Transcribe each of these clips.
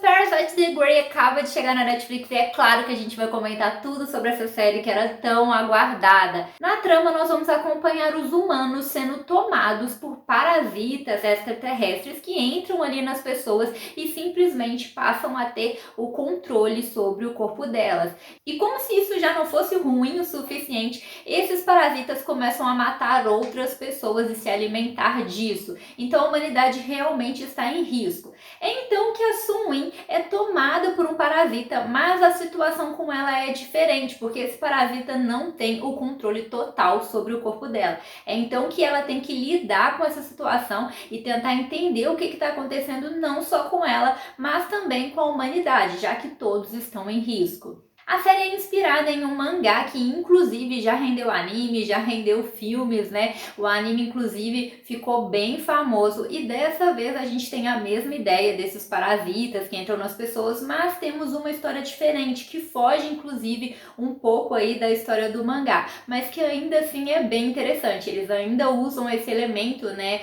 Parasite The Grey acaba de chegar na Netflix e é claro que a gente vai comentar tudo sobre essa série que era tão aguardada. Na trama, nós vamos acompanhar os humanos sendo tomados por parasitas extraterrestres que entram ali nas pessoas e simplesmente passam a ter o controle sobre o corpo delas. E como se isso já não fosse ruim o suficiente, esses parasitas começam a matar outras pessoas e se alimentar disso. Então a humanidade realmente está em risco. É então que a Sun-Yin é tomada por um parasita, mas a situação com ela é diferente, porque esse parasita não tem o controle total sobre o corpo dela. É então que ela tem que lidar com essa situação e tentar entender o que está acontecendo não só com ela, mas também com a humanidade, já que todos estão em risco. A série é inspirada em um mangá que inclusive já rendeu anime, já rendeu filmes, né? O anime inclusive ficou bem famoso e dessa vez a gente tem a mesma ideia desses parasitas que entram nas pessoas, mas temos uma história diferente que foge inclusive um pouco aí da história do mangá, mas que ainda assim é bem interessante. Eles ainda usam esse elemento, né,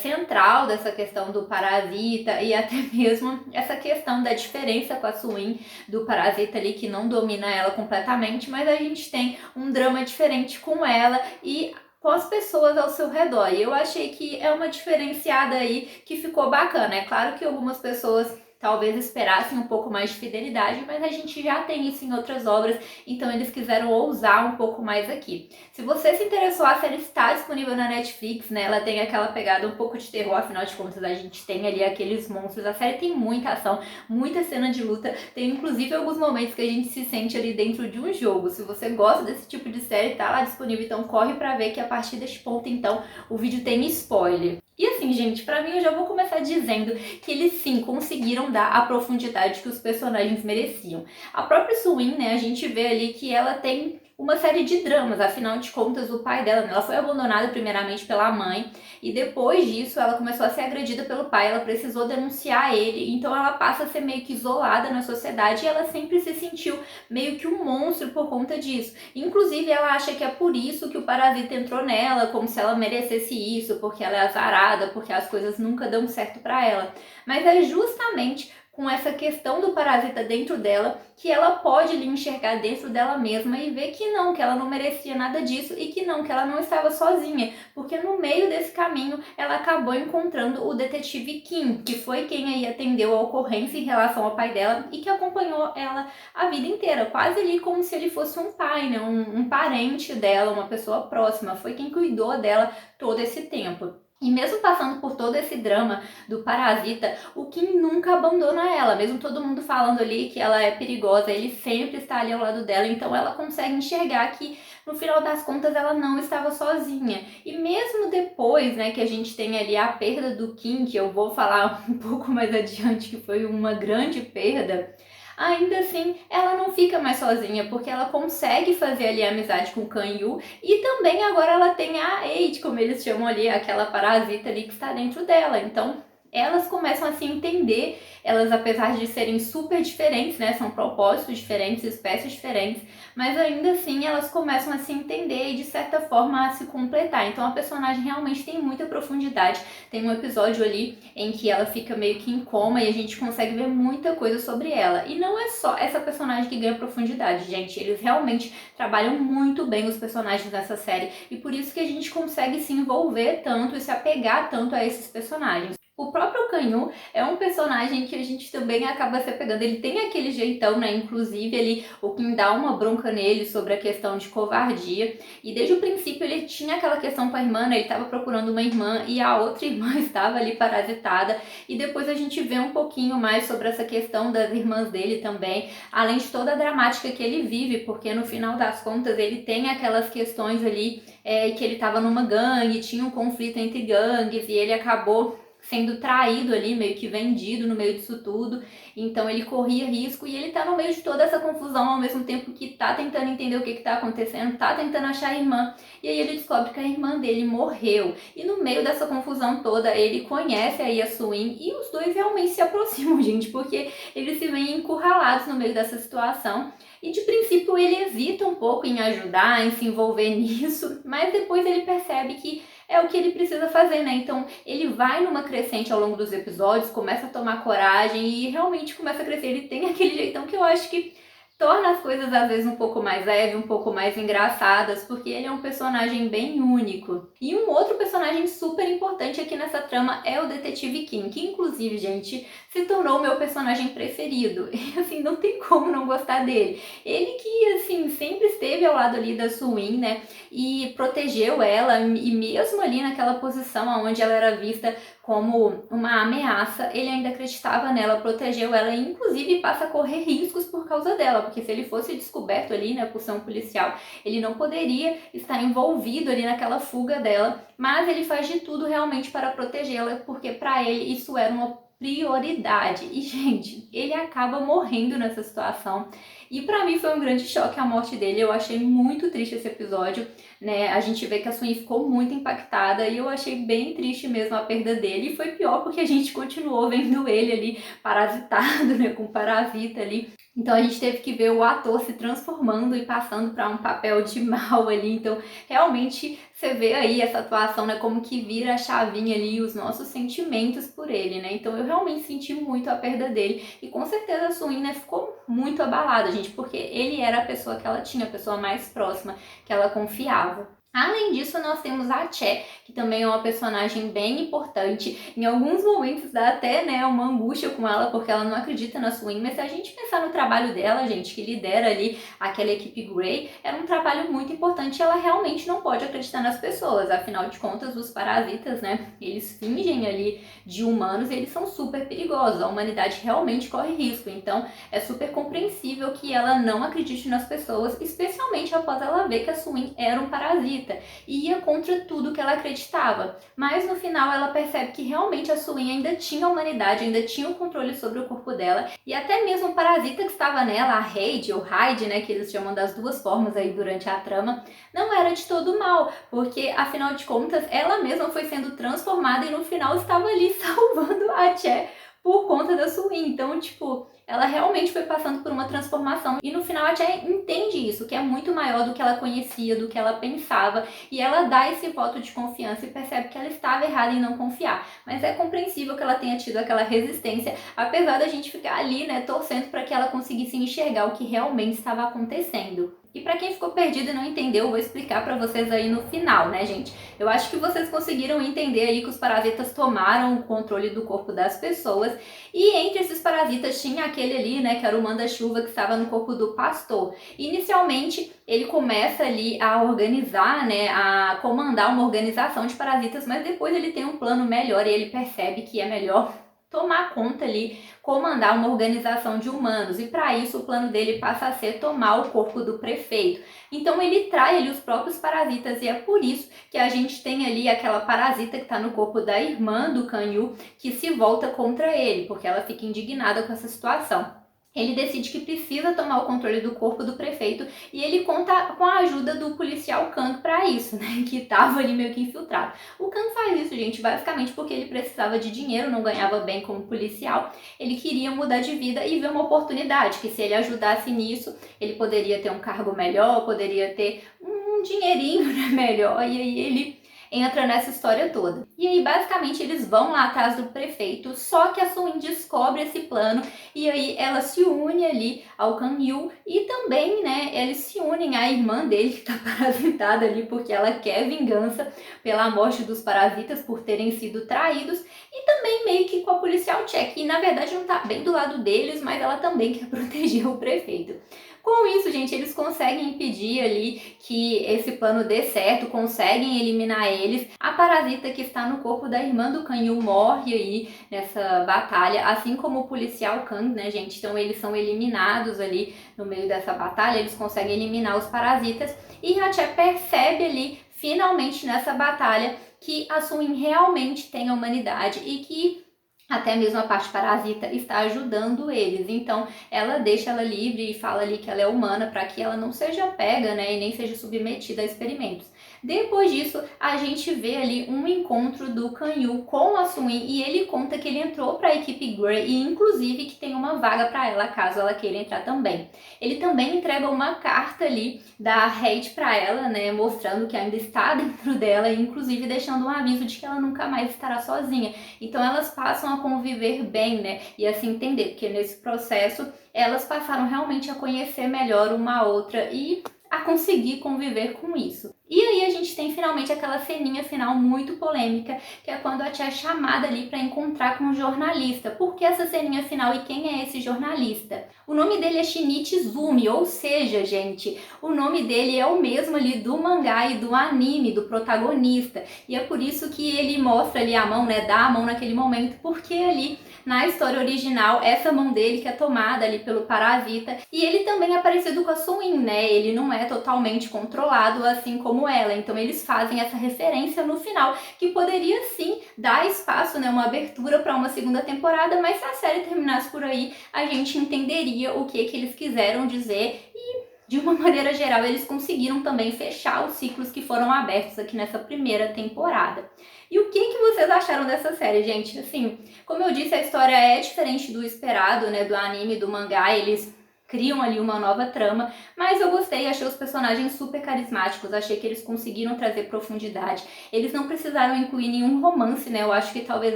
central dessa questão do parasita e até mesmo essa questão da diferença com a Sun-Yin do parasita ali que não domina ela completamente, mas a gente tem um drama diferente com ela e com as pessoas ao seu redor. E eu achei que é uma diferenciada aí que ficou bacana. É claro que algumas pessoas talvez esperassem um pouco mais de fidelidade, mas a gente já tem isso em outras obras, então eles quiseram ousar um pouco mais aqui. Se você se interessou, a série está disponível na Netflix, né? Ela tem aquela pegada um pouco de terror, afinal de contas a gente tem ali aqueles monstros. A série tem muita ação, muita cena de luta, tem inclusive alguns momentos que a gente se sente ali dentro de um jogo. Se você gosta desse tipo de série, tá lá disponível, então corre pra ver que a partir deste ponto, então, o vídeo tem spoiler. E assim, gente, pra mim eu já vou começar dizendo que eles sim conseguiram dar a profundidade que os personagens mereciam. A própria Sun-Yin, né, a gente vê ali que ela tem uma série de dramas, afinal de contas o pai dela, ela foi abandonada primeiramente pela mãe e depois disso ela começou a ser agredida pelo pai, ela precisou denunciar ele, então ela passa a ser meio que isolada na sociedade e ela sempre se sentiu meio que um monstro por conta disso. Inclusive ela acha que é por isso que o parasita entrou nela, como se ela merecesse isso, porque ela é azarada, porque as coisas nunca dão certo pra ela. Mas é justamente com essa questão do parasita dentro dela, que ela pode lhe enxergar dentro dela mesma e ver que ela não merecia nada disso e que ela não estava sozinha, porque no meio desse caminho ela acabou encontrando o detetive Kim, que foi quem aí atendeu a ocorrência em relação ao pai dela e que acompanhou ela a vida inteira, quase ali como se ele fosse um pai, né? um parente dela, uma pessoa próxima, foi quem cuidou dela todo esse tempo. E mesmo passando por todo esse drama do parasita, o Kim nunca abandona ela, mesmo todo mundo falando ali que ela é perigosa, ele sempre está ali ao lado dela, então ela consegue enxergar que no final das contas ela não estava sozinha. E mesmo depois, né, que a gente tem ali a perda do Kim, que eu vou falar um pouco mais adiante, que foi uma grande perda, ainda assim ela não fica mais sozinha, porque ela consegue fazer ali amizade com o Kan-yu e também agora ela tem a Eid, como eles chamam ali, aquela parasita ali que está dentro dela. Então elas começam a se entender, elas apesar de serem super diferentes, né, são propósitos diferentes, espécies diferentes, mas ainda assim elas começam a se entender e de certa forma a se completar. Então a personagem realmente tem muita profundidade. Tem um episódio ali em que ela fica meio que em coma e a gente consegue ver muita coisa sobre ela. E não é só essa personagem que ganha profundidade, gente, eles realmente trabalham muito bem os personagens dessa série e por isso que a gente consegue se envolver tanto e se apegar tanto a esses personagens. O próprio Kan-yu é um personagem que a gente também acaba se apegando. Ele tem aquele jeitão, né? Inclusive, o Kim dá uma bronca nele sobre a questão de covardia. E desde o princípio ele tinha aquela questão com a irmã, né? Ele estava procurando uma irmã e a outra irmã estava ali parasitada. E depois a gente vê um pouquinho mais sobre essa questão das irmãs dele também. Além de toda a dramática que ele vive, porque no final das contas ele tem aquelas questões ali que ele estava numa gangue, tinha um conflito entre gangues e ele acabou sendo traído ali, meio que vendido no meio disso tudo, então ele corria risco e ele tá no meio de toda essa confusão ao mesmo tempo que tá tentando entender o que tá acontecendo, tá tentando achar a irmã, e aí ele descobre que a irmã dele morreu, e no meio dessa confusão toda ele conhece aí a Sun-Yin e os dois realmente se aproximam, gente, porque eles se veem encurralados no meio dessa situação, e de princípio ele hesita um pouco em ajudar, em se envolver nisso, mas depois ele percebe que é o que ele precisa fazer, né? Então ele vai numa crescente ao longo dos episódios, começa a tomar coragem e realmente começa a crescer. Ele tem aquele jeitão que eu acho que torna as coisas às vezes um pouco mais leves, um pouco mais engraçadas, porque ele é um personagem bem único. E um outro personagem super importante aqui nessa trama é o Detetive Kim, que inclusive, gente, se tornou o meu personagem preferido. E assim, não tem como não gostar dele. Ele que, assim, sempre esteve ao lado ali da Suin, né, e protegeu ela, e mesmo ali naquela posição onde ela era vista como uma ameaça, ele ainda acreditava nela, protegeu ela e inclusive passa a correr riscos por causa dela, porque se ele fosse descoberto ali, né, por ser um policial, ele não poderia estar envolvido ali naquela fuga dela, mas ele faz de tudo realmente para protegê-la, porque para ele isso era uma prioridade. E, gente, ele acaba morrendo nessa situação. E para mim foi um grande choque a morte dele. Eu achei muito triste esse episódio, né? A gente vê que a Suin ficou muito impactada e eu achei bem triste mesmo a perda dele. E foi pior porque a gente continuou vendo ele ali parasitado, né? Com parasita ali. Então a gente teve que ver o ator se transformando e passando para um papel de mal ali. Então realmente você vê aí essa atuação, né, como que vira a chavinha ali, os nossos sentimentos por ele, né? Então eu realmente senti muito a perda dele e com certeza a Suin, né, ficou muito abalada, gente, porque ele era a pessoa que ela tinha, a pessoa mais próxima que ela confiava. Além disso, nós temos a Che, que também é uma personagem bem importante. Em alguns momentos dá até, né, uma angústia com ela, porque ela não acredita na Suin, mas se a gente pensar no trabalho dela, gente, que lidera ali aquela equipe Grey, era um trabalho muito importante e ela realmente não pode acreditar nas pessoas. Afinal de contas, os parasitas, né, eles fingem ali de humanos e eles são super perigosos. A humanidade realmente corre risco, então é super compreensível que ela não acredite nas pessoas, especialmente após ela ver que a Suin era um parasita e ia contra tudo que ela acreditava. Mas no final ela percebe que realmente a Suin ainda tinha a humanidade, ainda tinha o controle sobre o corpo dela e até mesmo o parasita que estava nela, a Hyde, ou Hyde, né, que eles chamam das duas formas aí durante a trama, não era de todo mal, porque afinal de contas ela mesma foi sendo transformada e no final estava ali salvando a Che por conta da Suin. Então, tipo, ela realmente foi passando por uma transformação e no final a Che entende isso, que é muito maior do que ela conhecia, do que ela pensava, e ela dá esse voto de confiança e percebe que ela estava errada em não confiar. Mas é compreensível que ela tenha tido aquela resistência, apesar da gente ficar ali, né, torcendo para que ela conseguisse enxergar o que realmente estava acontecendo. E para quem ficou perdido e não entendeu, eu vou explicar para vocês aí no final, né, gente? Eu acho que vocês conseguiram entender aí que os parasitas tomaram o controle do corpo das pessoas e entre esses parasitas tinha aquele ali, né, que era o manda-chuva que estava no corpo do pastor. Inicialmente, ele começa ali a organizar, né, a comandar uma organização de parasitas, mas depois ele tem um plano melhor e ele percebe que é melhor tomar conta ali, comandar uma organização de humanos, e para isso o plano dele passa a ser tomar o corpo do prefeito. Então ele trai ali os próprios parasitas e é por isso que a gente tem ali aquela parasita que está no corpo da irmã do Kan Yu que se volta contra ele, porque ela fica indignada com essa situação. Ele decide que precisa tomar o controle do corpo do prefeito e ele conta com a ajuda do policial Kang para isso, né? Que estava ali meio que infiltrado. O Kang faz isso, gente, basicamente porque ele precisava de dinheiro, não ganhava bem como policial. Ele queria mudar de vida e ver uma oportunidade, que se ele ajudasse nisso, ele poderia ter um cargo melhor, poderia ter um dinheirinho, né, melhor. E aí ele entra nessa história toda. E aí, basicamente, eles vão lá atrás do prefeito, só que a Suin descobre esse plano e aí ela se une ali ao Kan Yu e também, né, eles se unem à irmã dele que tá parasitada ali porque ela quer vingança pela morte dos parasitas por terem sido traídos e também meio que com a policial Che, que na verdade não tá bem do lado deles, mas ela também quer proteger o prefeito. Com isso, gente, eles conseguem impedir ali que esse plano dê certo, conseguem eliminar eles. A parasita que está no corpo da irmã do Kan Yu morre aí nessa batalha, assim como o policial Kang, né, gente? Então eles são eliminados ali no meio dessa batalha, eles conseguem eliminar os parasitas e Hache percebe ali, finalmente nessa batalha, que a Suin realmente tem a humanidade e que até mesmo a parte parasita está ajudando eles. Então, ela deixa ela livre e fala ali que ela é humana para que ela não seja pega, né, e nem seja submetida a experimentos. Depois disso, a gente vê ali um encontro do Kanyu com a Suin e ele conta que ele entrou para a equipe Grey e inclusive que tem uma vaga para ela caso ela queira entrar também. Ele também entrega uma carta ali da Hate para ela, né, mostrando que ainda está dentro dela e inclusive deixando um aviso de que ela nunca mais estará sozinha. Então elas passam a conviver bem, né, e a se entender, porque nesse processo elas passaram realmente a conhecer melhor uma a outra e a conseguir conviver com isso. E aí a gente tem finalmente aquela ceninha final muito polêmica, que é quando a tia é chamada ali para encontrar com um jornalista. Por que essa ceninha final e quem é esse jornalista? O nome dele é Shinichi Izumi, ou seja, gente, o nome dele é o mesmo ali do mangá e do anime, do protagonista. E é por isso que ele mostra ali a mão, né, dá a mão naquele momento, porque ali na história original, essa mão dele que é tomada ali pelo parasita, e ele também é parecido com a Suin, né? Ele não é totalmente controlado assim como ela, então eles fazem essa referência no final, que poderia sim dar espaço, né, uma abertura para uma segunda temporada, mas se a série terminasse por aí, a gente entenderia o que eles quiseram dizer e de uma maneira geral, eles conseguiram também fechar os ciclos que foram abertos aqui nessa primeira temporada. E o que vocês acharam dessa série, gente? Assim, como eu disse, a história é diferente do esperado, né, do anime, do mangá, eles criam ali uma nova trama, mas eu gostei, achei os personagens super carismáticos, achei que eles conseguiram trazer profundidade. Eles não precisaram incluir nenhum romance, né? Eu acho que talvez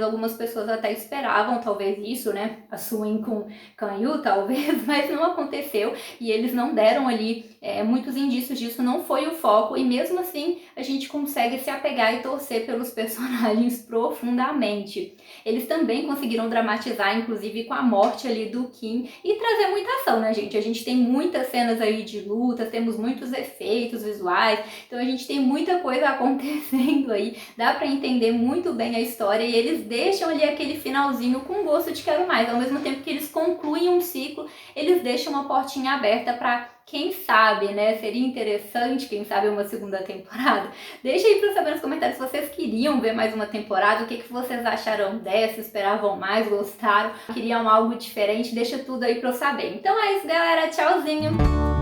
algumas pessoas até esperavam, talvez isso, né? A Suin com Kanyu, talvez, mas não aconteceu e eles não deram ali muitos indícios disso, não foi o foco e mesmo assim a gente consegue se apegar e torcer pelos personagens profundamente. Eles também conseguiram dramatizar, inclusive com a morte ali do Kim e trazer muita ação, né, gente? A gente tem muitas cenas aí de lutas, temos muitos efeitos visuais, então a gente tem muita coisa acontecendo aí, dá pra entender muito bem a história e eles deixam ali aquele finalzinho com gosto de quero mais, ao mesmo tempo que eles concluem um ciclo, eles deixam uma portinha aberta pra quem sabe, né? Seria interessante, quem sabe, uma segunda temporada. Deixa aí pra eu saber nos comentários se vocês queriam ver mais uma temporada, o que vocês acharam dessa, esperavam mais, gostaram, queriam algo diferente, deixa tudo aí pra eu saber. Então é isso, galera, tchauzinho!